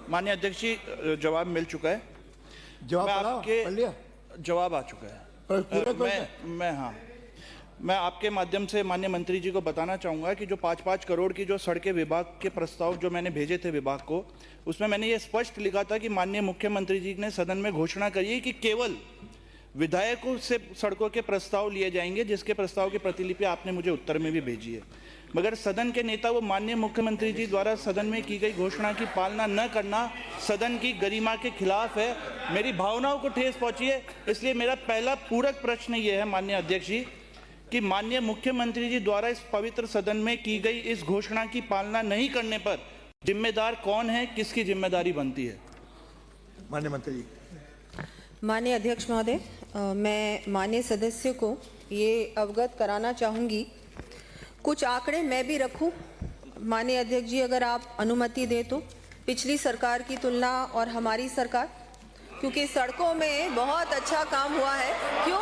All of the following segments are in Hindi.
माननीय अध्यक्ष जी, जवाब मिल चुका है। जवाब आ चुका है। मैं आपके माध्यम से माननीय मंत्री जी को बताना चाहूँगा कि जो 5-5 करोड़ की जो सड़कें विभाग के प्रस्ताव जो मैंने भेजे थे विभाग को, उसमें मैंने ये स्पष्ट लिखा था कि माननीय मुख्यमंत्री जी ने सदन में घोषणा करी है कि केवल विधायकों से सड़कों के प्रस्ताव लिए जाएंगे, जिसके प्रस्ताव की प्रतिलिपि आपने मुझे उत्तर में भी भेजी है। मगर सदन के नेता वो माननीय मुख्यमंत्री जी द्वारा सदन में की गई घोषणा की पालना न करना सदन की गरिमा के खिलाफ है। मेरी भावनाओं को ठेस पहुंची है। इसलिए मेरा पहला पूरक प्रश्न ये है माननीय अध्यक्ष जी कि माननीय मुख्यमंत्री जी द्वारा इस पवित्र सदन में की गई इस घोषणा की पालना नहीं करने पर जिम्मेदार कौन है, किसकी जिम्मेदारी बनती है? माननीय मंत्री जी। माननीय अध्यक्ष महोदय, मैं माननीय सदस्य को ये अवगत कराना चाहूँगी, कुछ आंकड़े मैं भी रखूं। माननीय अध्यक्ष जी, अगर आप अनुमति दें तो पिछली सरकार की तुलना और हमारी सरकार, क्योंकि सड़कों में बहुत अच्छा काम हुआ है। क्यों?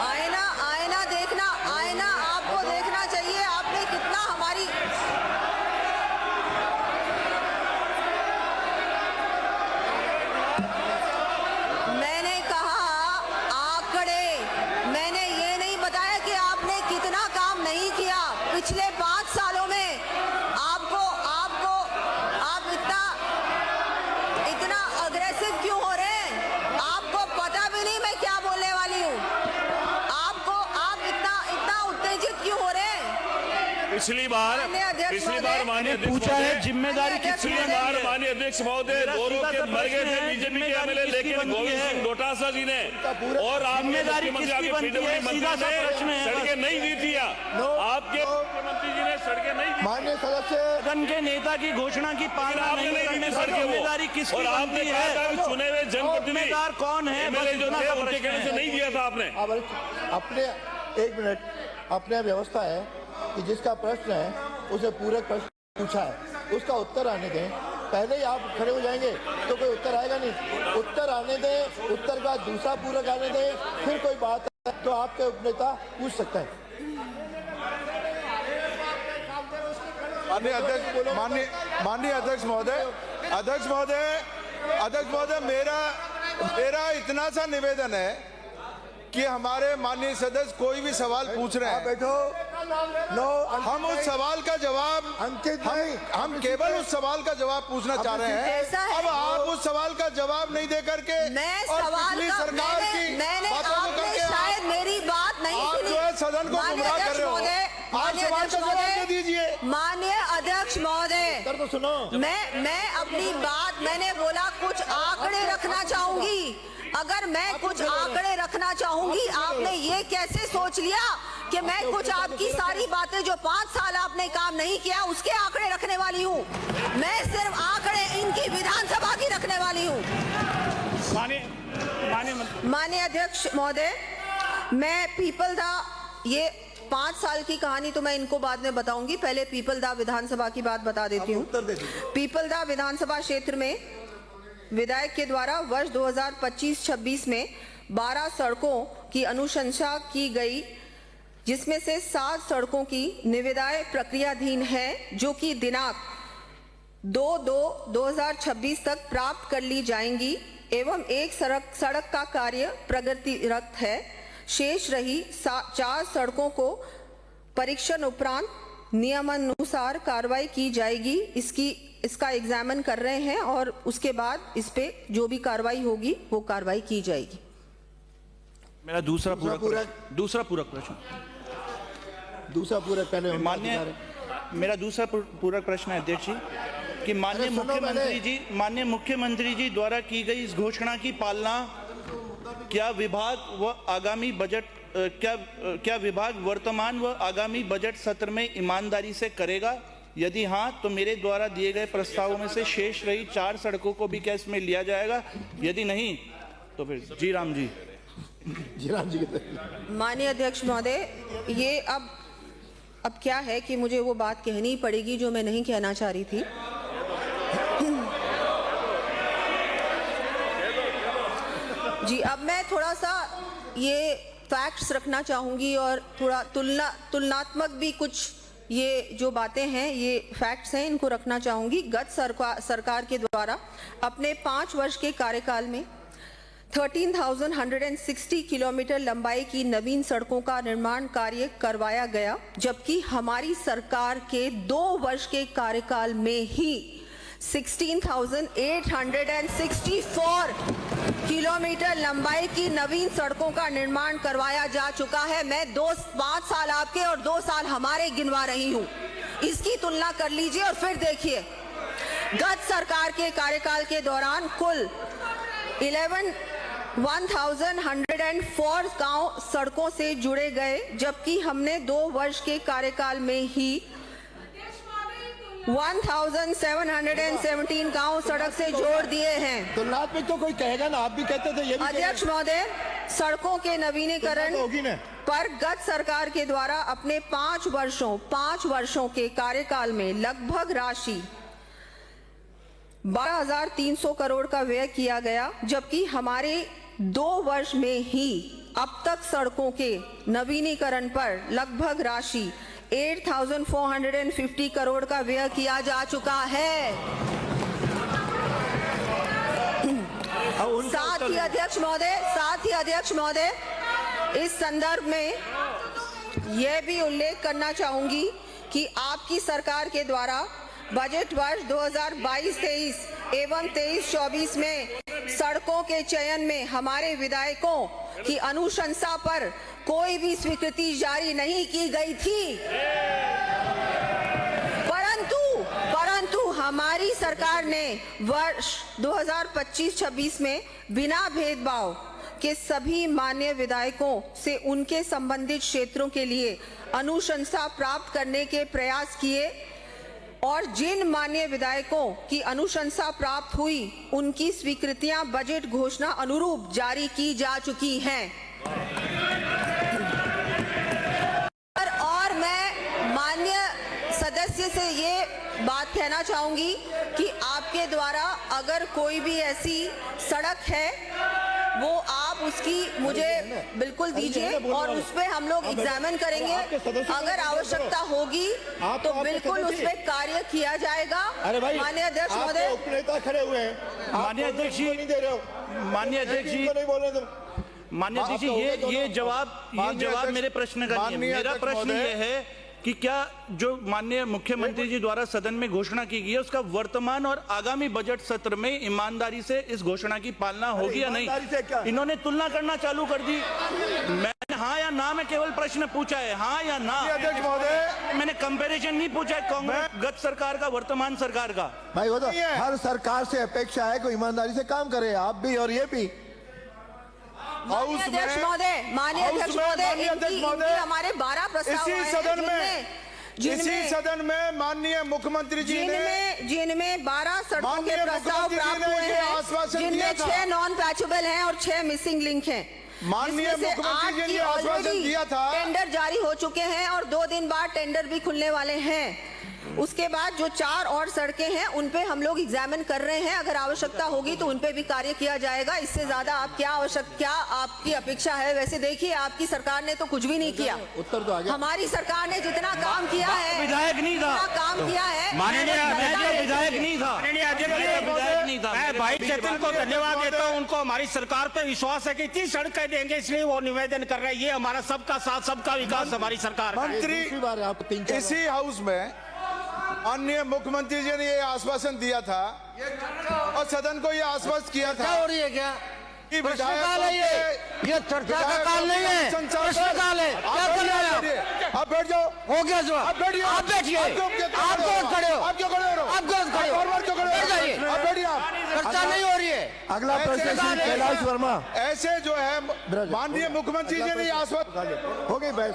आईना देखना, आईना आपको देखना चाहिए, आपने कितना हमारी मैंने कहा आंकड़े, मैंने ये नहीं बताया कि आपने कितना काम नहीं किया पिछले 5 सालों में। आप इतना अग्रेसिव क्यों हो रहे हैं? आपको पता भी नहीं मैं क्या बोलने वाली हूँ। आप इतना उत्तेजित क्यों हो रहे हैं? पिछली बार माननीय पूछा है जिम्मेदारी पिछली बार माननीय अध्यक्ष महोदय दोनों के मर गए थे बीजेपी के एमएलए, लेकिन गोविंद सिंह डोटासरा जी ने और आपके सड़कें नहीं दी थी। आपके मुख्यमंत्री जी ने सड़कें नहीं दी। माननीय सदस्य, सदन के नेता की घोषणा की पालना नहीं करने पर जिम्मेदारी किसकी बनती है? चुने हुए जनप्रतिनिधि कौन है? एमएलए जो थे उनके कहने से नहीं दिया था आपने। अपने 1 मिनट, अपने व्यवस्था है कि जिसका प्रश्न है उसे पूरक प्रश्न पूछा है, उसका उत्तर आने दें। पहले ही आप खड़े हो जाएंगे तो कोई उत्तर आएगा नहीं। उत्तर आने दें, उत्तर का दूसरा पूरक आने दें, फिर कोई बात है तो आपके उपनेता पूछ सकते हैं। माननीय अध्यक्ष महोदय, मेरा इतना सा निवेदन है कि हमारे माननीय सदस्य कोई भी सवाल पूछ रहे हैं, हम उस सवाल का जवाब हम केवल उस सवाल का जवाब पूछना चाह रहे हैं। अब आप उस सवाल का जवाब नहीं दे करके पिछली सरकार की बातों को करके शायद मेरी बात नहीं आप जो है सदन को गुमराह कर रहे हो। आप सवाल का जवाब दे दीजिए। माननीय अध्यक्ष महोदय, तो सुनो, मैं अपनी बात, मैंने बोला कुछ आंकड़े रखना चाहूंगी। अगर मैं कुछ आंकड़े रखना चाहूंगी, आपने ये कैसे सोच लिया कि मैं कुछ आपकी सारी बातें जो 5 साल आपने काम नहीं किया उसके आंकड़े रखने वाली हूँ? मैं सिर्फ आंकड़े इनकी विधानसभा की रखने वाली हूँ। माननीय अध्यक्ष महोदय, मैं पीपलदा, ये 5 साल की कहानी तो मैं इनको बाद में बताऊंगी, पहले पीपलदा विधानसभा की बात बता देती हूँ। पीपलदा विधानसभा क्षेत्र में विधायक के द्वारा वर्ष 2025-26 में 12 सड़कों की अनुशंसा की गई, जिसमें से 7 सड़कों की निविदाएं प्रक्रियाधीन है, जो कि दिनांक 2/2/2026 तक प्राप्त कर ली जाएंगी एवं एक सड़क का कार्य प्रगतिरत है। शेष रही 4 सड़कों को परीक्षण उपरांत नियमानुसार कार्रवाई की जाएगी। इसका एग्जामिन कर रहे हैं और उसके बाद इस पे जो भी कार्रवाई होगी वो कार्रवाई की जाएगी। मेरा दूसरा पूरक प्रश्न मेरा दूसरा पूरक प्रश्न है अध्यक्ष जी कि माननीय मुख्यमंत्री जी द्वारा की गई इस घोषणा की पालना क्या विभाग वर्तमान व आगामी बजट सत्र में ईमानदारी से करेगा? यदि हाँ, तो मेरे द्वारा दिए गए प्रस्तावों में से शेष रही 4 सड़कों को भी क्या इसमें लिया जाएगा? यदि नहीं तो फिर जी राम जी। माननीय अध्यक्ष महोदय, ये अब क्या है कि मुझे वो बात कहनी पड़ेगी जो मैं नहीं कहना चाह रही थी। जी, अब मैं थोड़ा सा ये फैक्ट्स रखना चाहूंगी और थोड़ा तुलनात्मक भी कुछ ये जो बातें हैं ये फैक्ट्स हैं, इनको रखना चाहूंगी। गत सरकार के द्वारा अपने 5 वर्ष के कार्यकाल में 13,160 किलोमीटर लंबाई की नवीन सड़कों का निर्माण कार्य करवाया गया, जबकि हमारी सरकार के 2 वर्ष के कार्यकाल में ही 16,864 किलोमीटर लंबाई की नवीन सड़कों का निर्माण करवाया जा चुका है। मैं 5 साल आपके और 2 साल हमारे गिनवा रही हूं, इसकी तुलना कर लीजिए और फिर देखिए। गत सरकार के कार्यकाल के दौरान कुल 1104 गांव सड़कों से जुड़े गए, जबकि हमने 2 वर्ष के कार्यकाल में ही 1717 गांव सड़क से जोड़ दिए हैं। तुलनात्मक तो कोई कहेगा ना, आप भी कहते थे, ये भी अध्यक्ष महोदय, सड़कों के नवीनीकरण पर गत सरकार के द्वारा अपने 5 वर्षों के कार्यकाल में लगभग राशि 12,300 करोड़ का व्यय किया गया, जबकि हमारे 2 वर्ष में ही अब तक सड़कों के नवीनीकरण पर लगभग राशि 8,450 करोड़ का व्यय किया जा चुका है। साथ ही अध्यक्ष महोदय, इस संदर्भ में यह भी उल्लेख करना चाहूंगी कि आपकी सरकार के द्वारा बजट वर्ष 2022-23 एवं 23-24 में सड़कों के चयन में हमारे विधायकों की अनुशंसा पर कोई भी स्वीकृति जारी नहीं की गई थी, परंतु हमारी सरकार ने वर्ष 2025-26 में बिना भेदभाव के सभी मान्य विधायकों से उनके संबंधित क्षेत्रों के लिए अनुशंसा प्राप्त करने के प्रयास किए और जिन मान्य विधायकों की अनुशंसा प्राप्त हुई उनकी स्वीकृतियां बजट घोषणा अनुरूप जारी की जा चुकी हैं। और मैं माननीय सदस्य से ये बात कहना चाहूंगी कि आपके द्वारा अगर कोई भी ऐसी सड़क है वो आप उसकी मुझे बिल्कुल दीजिए और उस पे हम लोग एग्जामिन करेंगे। अगर आवश्यकता होगी तो बिल्कुल उस पे कार्य किया जाएगा। माननीय अध्यक्ष महोदय, उपनेता खड़े हुए हैं, माननीय अध्यक्ष जी, माननीय अध्यक्ष जी, माननीय अध्यक्ष जी, ये जवाब मेरे प्रश्न का नहीं है। मेरा प्रश्न ये है कि क्या जो माननीय मुख्यमंत्री जी द्वारा सदन में घोषणा की गई है उसका वर्तमान और आगामी बजट सत्र में ईमानदारी से इस घोषणा की पालना होगी या नहीं? इन्होंने तुलना करना चालू कर दी। मैंने हाँ या ना में केवल प्रश्न पूछा है, हाँ या ना। अध्यक्ष महोदय, मैंने कंपैरिजन नहीं पूछा है कांग्रेस गत सरकार का वर्तमान सरकार का। भाई वो तो हर सरकार से अपेक्षा है कि ईमानदारी से काम करे, आप भी और ये भी। माननीय अध्यक्ष महोदय, हमारे 12 प्रस्ताव इसी सदन में माननीय मुख्यमंत्री जी ने जिनमें 12 सड़कों के प्रस्ताव प्राप्त हुए हैं, जिनमें 6 नॉन पैचेबल हैं और 6 मिसिंग लिंक हैं। माननीय मुख्यमंत्री जी ने आश्वासन दिया था, टेंडर जारी हो चुके हैं और 2 दिन बाद टेंडर भी खुलने वाले हैं। उसके बाद जो 4 और सड़कें हैं उन पे हम लोग एग्जामिन कर रहे हैं, अगर आवश्यकता होगी तो उन पे भी कार्य किया जाएगा। इससे ज्यादा आप क्या आपकी अपेक्षा है? वैसे देखिए, आपकी सरकार ने तो कुछ भी नहीं किया। उत्तर तो आ गया। हमारी सरकार ने जितना काम किया है, विधायक नहीं था, काम किया है, विधायक नहीं था। मैं भाई चेतन को धन्यवाद देता हूँ, उनको हमारी सरकार पे विश्वास है कि इतनी सड़कें देंगे, इसलिए वो निवेदन कर रहे हैं। ये हमारा सबका साथ सबका विकास हमारी सरकार। मंत्री इसी हाउस में माननीय मुख्यमंत्री जी ने ये आश्वासन दिया था और सदन को ये आश्वस्त किया था। हो रही है क्या कि प्रश्नकाल है ये चर्चा का काल नहीं है, प्रश्नकाल है। क्या कर रहे हो आप? बैठ जाओ। हो गया जो आप बैठिए, आप बैठिए। आप कौन खड़े हो? आप क्यों खड़े हो? आप कौन खड़े हो? बैठ जाइए, आप बैठिए। आप चर्चा नहीं हो रही है। अगला प्रश्न श्री कैलाश वर्मा। ऐसे जो है माननीय मुख्यमंत्री जी ने आश्वस्त हो गई बहस,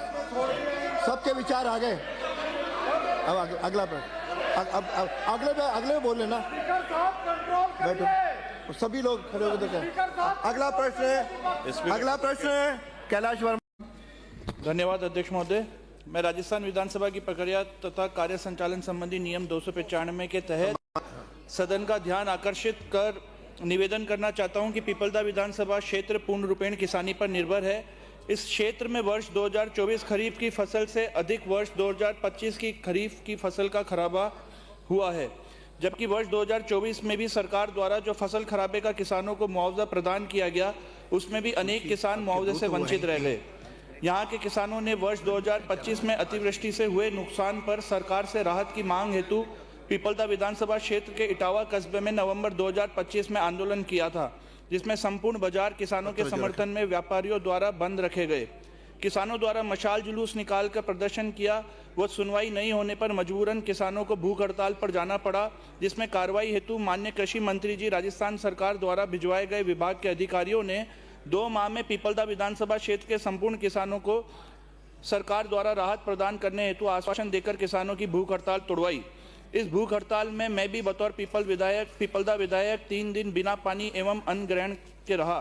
सबके विचार आ गए। अब अगला प्रश्न, अब अगले में बोल लेना, बैठो सभी लोग खड़े होकर देखें। अगला प्रश्न है कैलाश वर्मा। धन्यवाद अध्यक्ष महोदय। मैं राजस्थान विधानसभा की प्रक्रिया तथा कार्य संचालन संबंधी नियम 295 के तहत सदन का ध्यान आकर्षित कर निवेदन करना चाहता हूं कि पीपलदा विधानसभा क्षेत्र पूर्ण रूपेण किसानी पर निर्भर है। इस क्षेत्र में वर्ष 2024 खरीफ की फसल से अधिक वर्ष 2025 की खरीफ की फसल का खराबा हुआ है, जबकि वर्ष 2024 में भी सरकार द्वारा जो फसल खराबे का किसानों को मुआवजा प्रदान किया गया, उसमें भी अनेक किसान मुआवजे से वंचित रह गए। यहाँ के किसानों ने वर्ष 2025 में अतिवृष्टि से हुए नुकसान पर सरकार से राहत की मांग हेतु पीपलदा विधानसभा क्षेत्र के इटावा कस्बे में नवंबर 2025 में आंदोलन किया था, जिसमें संपूर्ण बाजार किसानों के समर्थन में व्यापारियों द्वारा बंद रखे गए। किसानों द्वारा मशाल जुलूस निकालकर प्रदर्शन किया व सुनवाई नहीं होने पर मजबूरन किसानों को भूख हड़ताल पर जाना पड़ा, जिसमें कार्रवाई हेतु माननीय कृषि मंत्री जी राजस्थान सरकार द्वारा भिजवाए गए विभाग के अधिकारियों ने 2 माह में पीपलदा विधानसभा क्षेत्र के संपूर्ण किसानों को सरकार द्वारा राहत प्रदान करने हेतु आश्वासन देकर किसानों की भूख हड़ताल तोड़वाई। इस भूख हड़ताल में मैं भी बतौर पीपलदा विधायक 3 दिन बिना पानी एवं अन्न ग्रहण के रहा।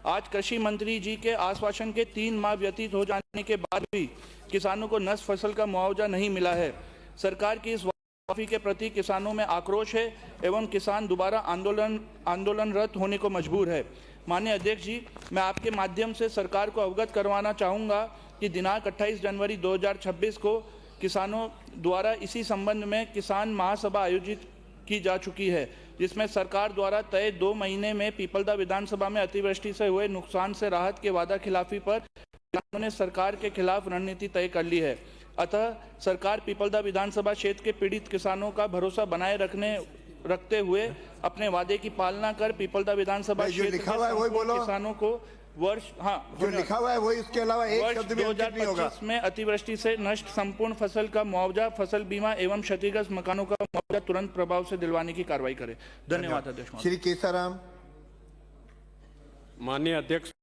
आज कृषि मंत्री जी के आश्वासन के 3 माह व्यतीत हो जाने के बाद भी किसानों को नष्ट फसल का मुआवजा नहीं मिला है। सरकार की इस माफी के प्रति किसानों में आक्रोश है एवं किसान दोबारा आंदोलनरत होने को मजबूर है। माननीय अध्यक्ष जी, मैं आपके माध्यम से सरकार को अवगत करवाना चाहूँगा कि दिनांक 28 जनवरी 2026 को किसानों द्वारा इसी संबंध में किसान महासभा आयोजित की जा चुकी है, जिसमें सरकार द्वारा तय 2 महीने में पीपलदा विधानसभा में अतिवृष्टि से हुए नुकसान से राहत के वादा खिलाफी पर किसानों ने सरकार के खिलाफ रणनीति तय कर ली है। अतः सरकार पीपलदा विधानसभा क्षेत्र के पीड़ित किसानों का भरोसा बनाए रखते हुए अपने वादे की पालना कर पीपलदा विधानसभा क्षेत्र के किसानों को वर्ष जो लिखा हुआ है वही, उसके अलावा एक शब्द भी नहीं होगा। 2025 में अतिवृष्टि से नष्ट संपूर्ण फसल का मुआवजा, फसल बीमा एवं क्षतिग्रस्त मकानों का मुआवजा तुरंत प्रभाव से दिलवाने की कार्रवाई करें। धन्यवाद अध्यक्ष। श्री केसाराम। माननीय अध्यक्ष